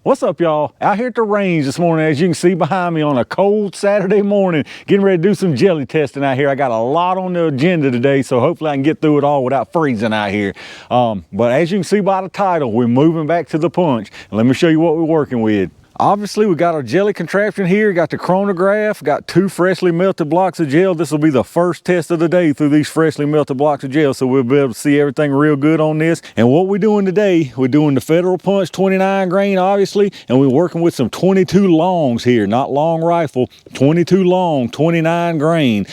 What's up, y'all? Out here at the range this morning, as you can see behind me, on a cold Saturday morning, getting ready to do some jelly testing out here. I got a lot on the agenda today, so hopefully I can get through it all without freezing out here. But as you can see by the title, we're moving back to the punch. And let me show you what we're working with. Obviously, we got our jelly contraption here, got the chronograph, got 2 freshly melted blocks of gel. This will be the first test of the day through these freshly melted blocks of gel, so we'll be able to see everything real good on this. And what we're doing today, we're doing the Federal Punch 29 grain, obviously, and we're working with some 22 longs here, not long rifle, 22 long, 29 grain.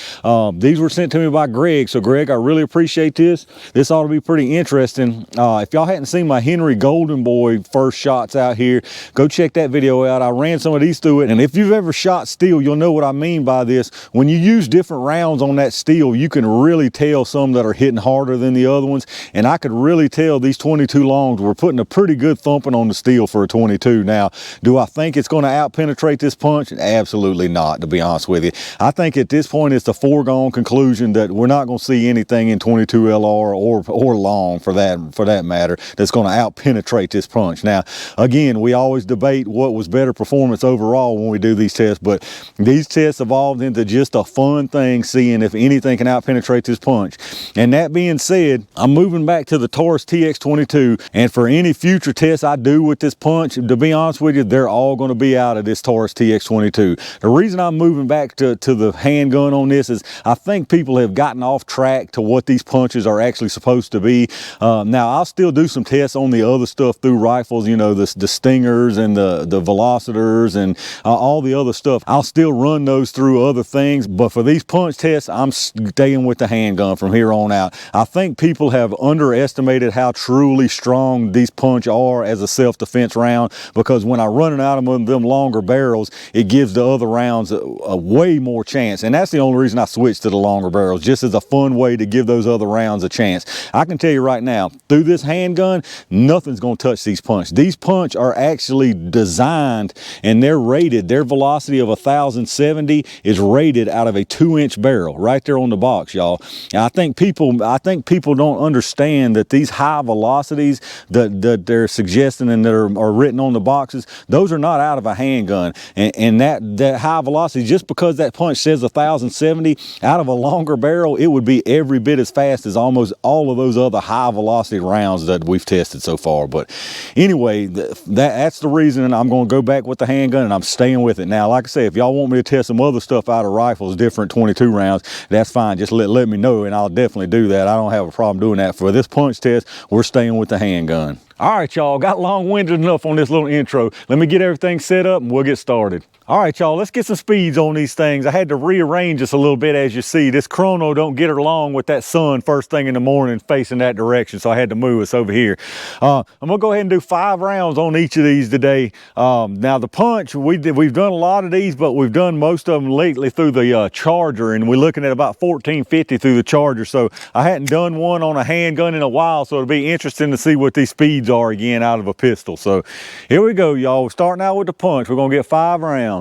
These were sent to me by Greg, so Greg, I really appreciate this. This ought to be pretty interesting. If y'all hadn't seen my Henry Golden Boy first shots out here, go check that video out. I ran some of these through it, and if you've ever shot steel, you'll know what I mean by this. When you use different rounds on that steel, you can really tell some that are hitting harder than the other ones, and I could really tell these 22 longs were putting a pretty good thumping on the steel for a 22. Now, do I think it's going to out penetrate this punch? Absolutely not, to be honest with you. I think at this point it's a foregone conclusion that we're not going to see anything in 22 LR or long for that matter that's going to out penetrate this punch. Now, again, we always debate what was better performance overall when we do these tests, but these tests evolved into just a fun thing, seeing if anything can out penetrate this punch. And that being said, I'm moving back to the Taurus TX22, and for any future tests I do with this punch, to be honest with you, they're all going to be out of this Taurus TX22. The reason I'm moving back to the handgun on this is I think people have gotten off track to what these punches are actually supposed to be. Now, I'll still do some tests on the other stuff through rifles, you know, the stingers and the velocitors and all the other stuff. I'll still run those through other things, but for these punch tests, I'm staying with the handgun from here on out. I think people have underestimated how truly strong these punch are as a self-defense round, because when I run it out of them longer barrels, it gives the other rounds a way more chance, and that's the only reason I switched to the longer barrels, just as a fun way to give those other rounds a chance. I can tell you right now, through this handgun, nothing's going to touch these punch. These punch are actually designed, and they're rated, their velocity of 1070 is rated out of a 2-inch barrel right there on the box, y'all. I think people don't understand that these high velocities that they're suggesting and that are written on the boxes, those are not out of a handgun. And that high velocity, just because that punch says 1070, out of a longer barrel, it would be every bit as fast as almost all of those other high velocity rounds that we've tested so far. But anyway, that's the reason I'm going to go back with the handgun, and I'm staying with it. Now, like I say, if y'all want me to test some other stuff out of rifles, different 22 rounds, that's fine. Just let me know, and I'll definitely do that. I don't have a problem doing that. For this punch test, we're staying with the handgun. All right, y'all, got long-winded enough on this little intro. Let me get everything set up and we'll get started. All right, y'all, let's get some speeds on these things. I had to rearrange this a little bit. As you see, this chrono don't get along with that sun first thing in the morning facing that direction, so I had to move us over here. I'm gonna go ahead and do 5 rounds on each of these today. Now the punch, we've done a lot of these, but we've done most of them lately through the Charger, and we're looking at about 1450 through the Charger, so I hadn't done one on a handgun in a while, so it'll be interesting to see what these speeds are again out of a pistol. So here we go, y'all. We're starting out with the punch. We're gonna get 5 rounds.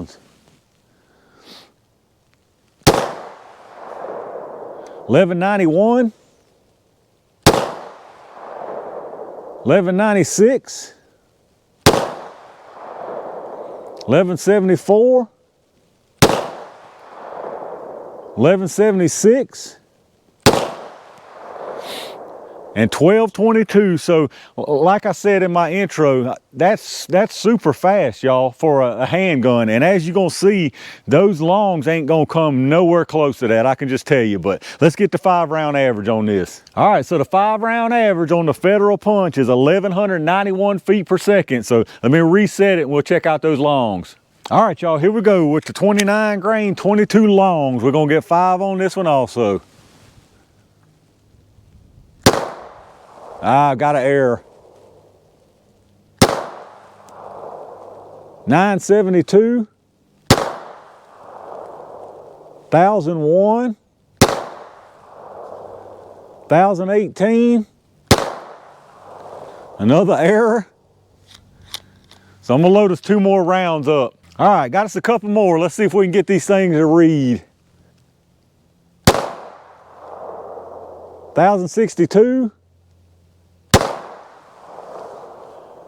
1191, 1196, 1174, 1176, and 1222. So like I said in my intro, that's super fast, y'all, for a handgun. And as you're gonna see, those longs ain't gonna come nowhere close to that, I can just tell you. But let's get the 5 round average on this. All right, so the 5 round average on the Federal Punch is 1191 feet per second. So let me reset it and we'll check out those longs. All right, y'all, here we go with the 29 grain 22 longs. We're gonna get 5 on this one also. I've got an error. 972, 1001, 1018, another error. So I'm gonna load us 2 more rounds up. All right, got us a couple more. Let's see if we can get these things to read. 1062,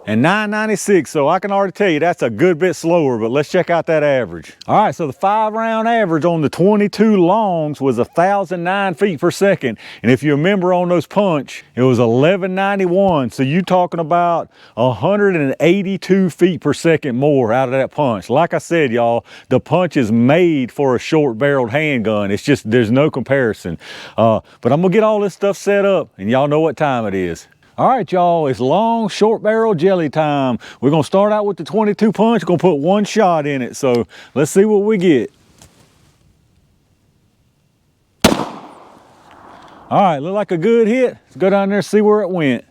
and 996, so I can already tell you that's a good bit slower, but let's check out that average. All right, so the 5-round average on the 22 longs was 1,009 feet per second, and if you remember on those punch, it was 1191, so you talking about 182 feet per second more out of that punch. Like I said, y'all, the punch is made for a short-barreled handgun. It's just, there's no comparison. But I'm gonna get all this stuff set up, and y'all know what time it is. All right, y'all, it's long short barrel jelly time. We're gonna start out with the 22 punch. We're gonna put one shot in it, so let's see what we get. All right, look like a good hit. Let's go down there and see where it went.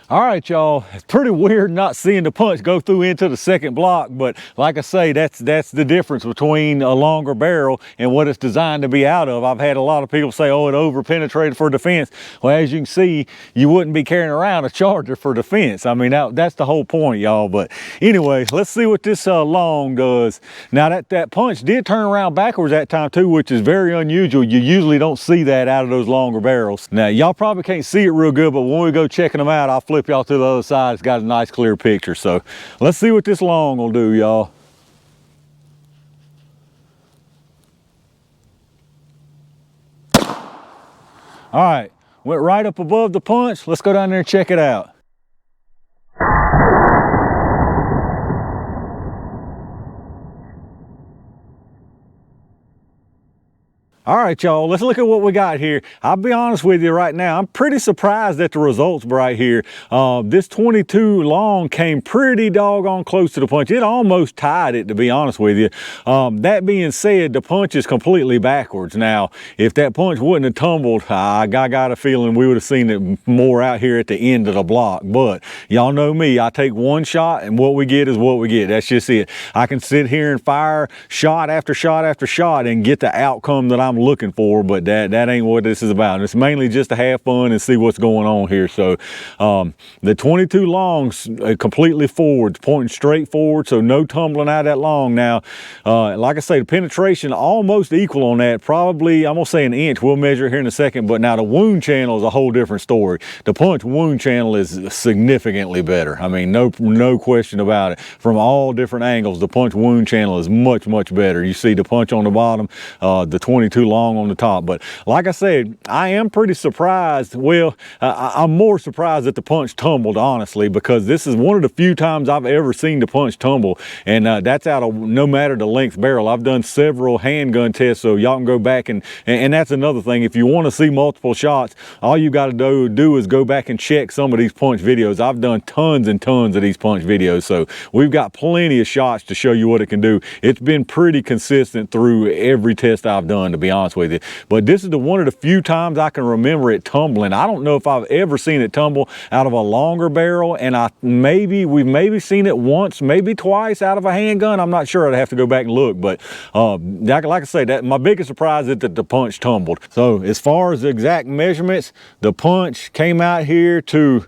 All right, y'all, it's pretty weird not seeing the punch go through into the second block, but like I say, that's the difference between a longer barrel and what it's designed to be out of. I've had a lot of people say, oh, it over penetrated for defense. Well, as you can see, you wouldn't be carrying around a charger for defense. I mean, that's the whole point, y'all. But anyway, let's see what this long does. Now that punch did turn around backwards that time too, which is very unusual. You usually don't see that out of those longer barrels. Now, y'all probably can't see it real good, but when we go checking them out, I'll flip y'all to the other side. It's got a nice clear picture. So let's see what this long will do, y'all. All right, went right up above the punch. Let's go down there and check it out. All right, y'all, let's look at what we got here. I'll be honest with you right now, I'm pretty surprised at the results right here. This 22 long came pretty doggone close to the punch. It almost tied it, to be honest with you. That being said, the punch is completely backwards. Now, if that punch wouldn't have tumbled, I got a feeling we would have seen it more out here at the end of the block. But y'all know me, I take one shot and what we get is what we get. That's just it. I can sit here and fire shot after shot after shot and get the outcome that I'm looking for, but that ain't what this is about. It's mainly just to have fun and see what's going on here. So the 22 longs completely forward, pointing straight forward, so no tumbling out of that long. Now like I say, the penetration almost equal on that, probably I'm gonna say an inch. We'll measure it here in a second. But now the wound channel is a whole different story. The punch wound channel is significantly better. I mean, no question about it. From all different angles, the punch wound channel is much better. You see the punch on the bottom, the 22 long on the top. But like I said, I am pretty surprised. Well, I'm more surprised that the punch tumbled, honestly, because this is one of the few times I've ever seen the punch tumble, and that's out of no matter the length barrel. I've done several handgun tests, so y'all can go back and that's another thing. If you want to see multiple shots, all you got to do is go back and check some of these punch videos. I've done tons and tons of these punch videos, so we've got plenty of shots to show you what it can do. It's been pretty consistent through every test I've done, to be honest with you. But this is one of the few times I can remember it tumbling. I don't know if I've ever seen it tumble out of a longer barrel, and we've maybe seen it once, maybe twice out of a handgun. I'm not sure. I'd have to go back and look. But like I say, that my biggest surprise is that the punch tumbled. So as far as the exact measurements, the punch came out here to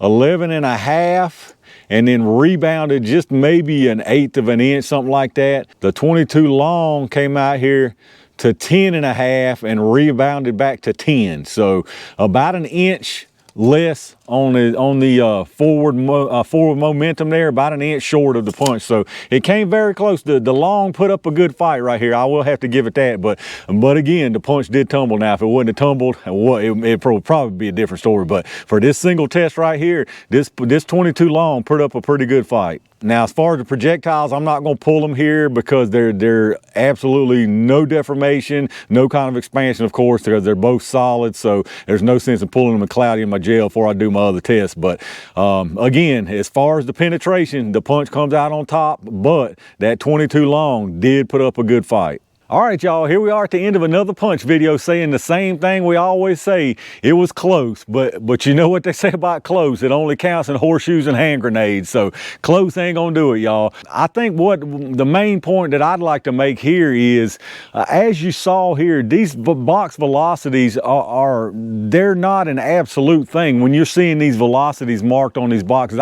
11.5 and then rebounded just maybe 1/8 of an inch, something like that. The 22 long came out here to 10.5 and rebounded back to 10. So about an inch less on the forward momentum there, about an inch short of the punch. So it came very close. The long put up a good fight right here. I will have to give it that. But again, the punch did tumble. Now, if it wouldn't have tumbled, it would probably be a different story. But for this single test right here, this 22 long put up a pretty good fight. Now, as far as the projectiles, I'm not going to pull them here because they're absolutely no deformation, no kind of expansion, of course, because they're both solid. So there's no sense in pulling them and clouding my gel before I do my other tests. But again, as far as the penetration, the punch comes out on top, but that 22 long did put up a good fight. All right, y'all, here we are at the end of another punch video saying the same thing we always say. It was close, but you know what they say about close? It only counts in horseshoes and hand grenades. So close ain't gonna do it, y'all. I think what the main point that I'd like to make here is, as you saw here, these box velocities they're not an absolute thing. When you're seeing these velocities marked on these boxes,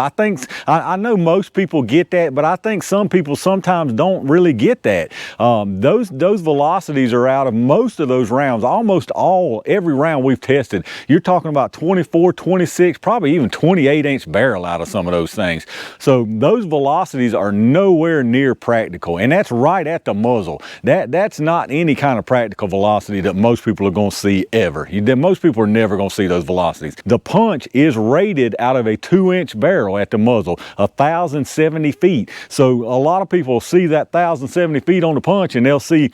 I know most people get that, but I think some people sometimes don't really get that. Those those velocities are out of most of those rounds, almost every round we've tested. You're talking about 24, 26, probably even 28-inch barrel out of some of those things. So those velocities are nowhere near practical, and that's right at the muzzle. That's not any kind of practical velocity that most people are going to see ever. Most people are never going to see those velocities. The punch is rated out of a 2-inch barrel at the muzzle, 1,070 feet. So a lot of people see that 1,070 feet on the punch, and they'll see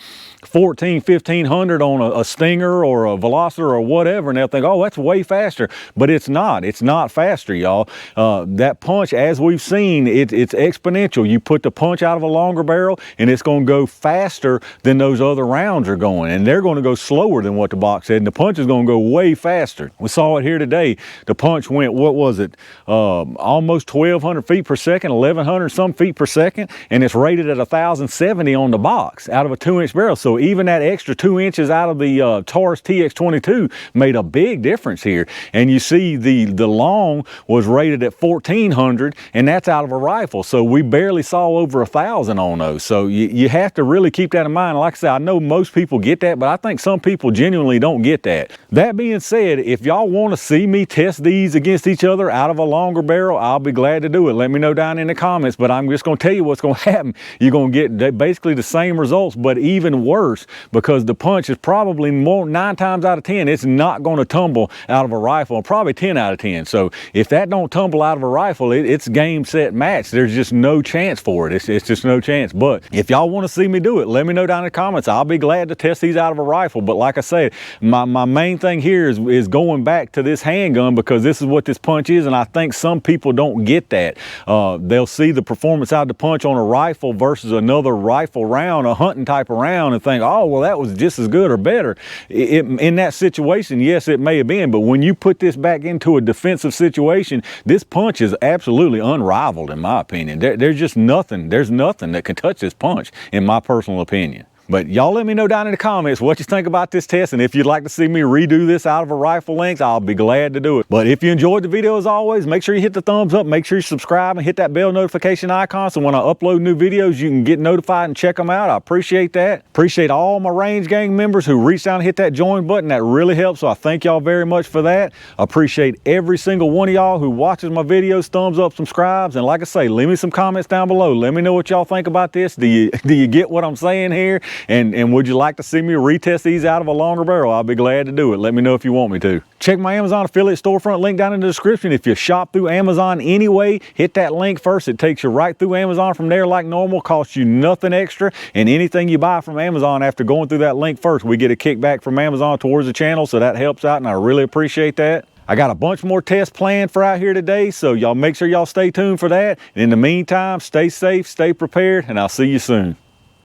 1,500 on a Stinger or a Velociter or whatever, and they'll think, oh, that's way faster. But it's not. It's not faster, y'all. That punch, as we've seen, it's exponential. You put the punch out of a longer barrel, and it's going to go faster than those other rounds are going, and they're going to go slower than what the box said, and the punch is going to go way faster. We saw it here today. The punch went, what was it, almost 1,200 feet per second, 1,100 some feet per second, and it's rated at 1,070 on the box out of a 2-inch barrel. So even that extra 2 inches out of the Taurus TX22 made a big difference here. And you see the long was rated at 1,400, and that's out of a rifle. So we barely saw over 1,000 on those. So you have to really keep that in mind. Like I said, I know most people get that, but I think some people genuinely don't get that. That being said, if y'all want to see me test these against each other out of a longer barrel, I'll be glad to do it. Let me know down in the comments, but I'm just going to tell you what's going to happen. You're going to get basically the same results, but even worse, because the punch is probably 9 times out of 10, it's not going to tumble out of a rifle, probably 10 out of 10. So if that don't tumble out of a rifle, it's game, set, match. There's just no chance for it. It's just no chance. But if y'all want to see me do it, let me know down in the comments. I'll be glad to test these out of a rifle. But like I said, my main thing here is going back to this handgun, because this is what this punch is, and I think some people don't get that. They'll see the performance out of the punch on a rifle versus another rifle round, a hunting type of round, and think, oh, well, that was just as good or better. In that situation, yes, it may have been, but when you put this back into a defensive situation, this punch is absolutely unrivaled, in my opinion. There's just nothing, there's nothing that can touch this punch, in my personal opinion. But y'all let me know down in the comments what you think about this test, and if you'd like to see me redo this out of a rifle length, I'll be glad to do it. But if you enjoyed the video, as always, make sure you hit the thumbs up, make sure you subscribe and hit that bell notification icon, so when I upload new videos, you can get notified and check them out. I appreciate that. Appreciate all my Range Gang members who reached out and hit that join button. That really helps, so I thank y'all very much for that. I appreciate every single one of y'all who watches my videos, thumbs up, subscribes, and like I say, leave me some comments down below. Let me know what y'all think about this. Do you get what I'm saying here? And would you like to see me retest these out of a longer barrel? I'll be glad to do it. Let me know if you want me to. Check my Amazon affiliate storefront link down in the description. If you shop through Amazon anyway, hit that link first. It takes you right through Amazon from there like normal, costs you nothing extra. And anything you buy from Amazon after going through that link first, we get a kickback from Amazon towards the channel, so that helps out, and I really appreciate that. I got a bunch more tests planned for out here today, so y'all make sure y'all stay tuned for that. And in the meantime, stay safe, stay prepared, and I'll see you soon.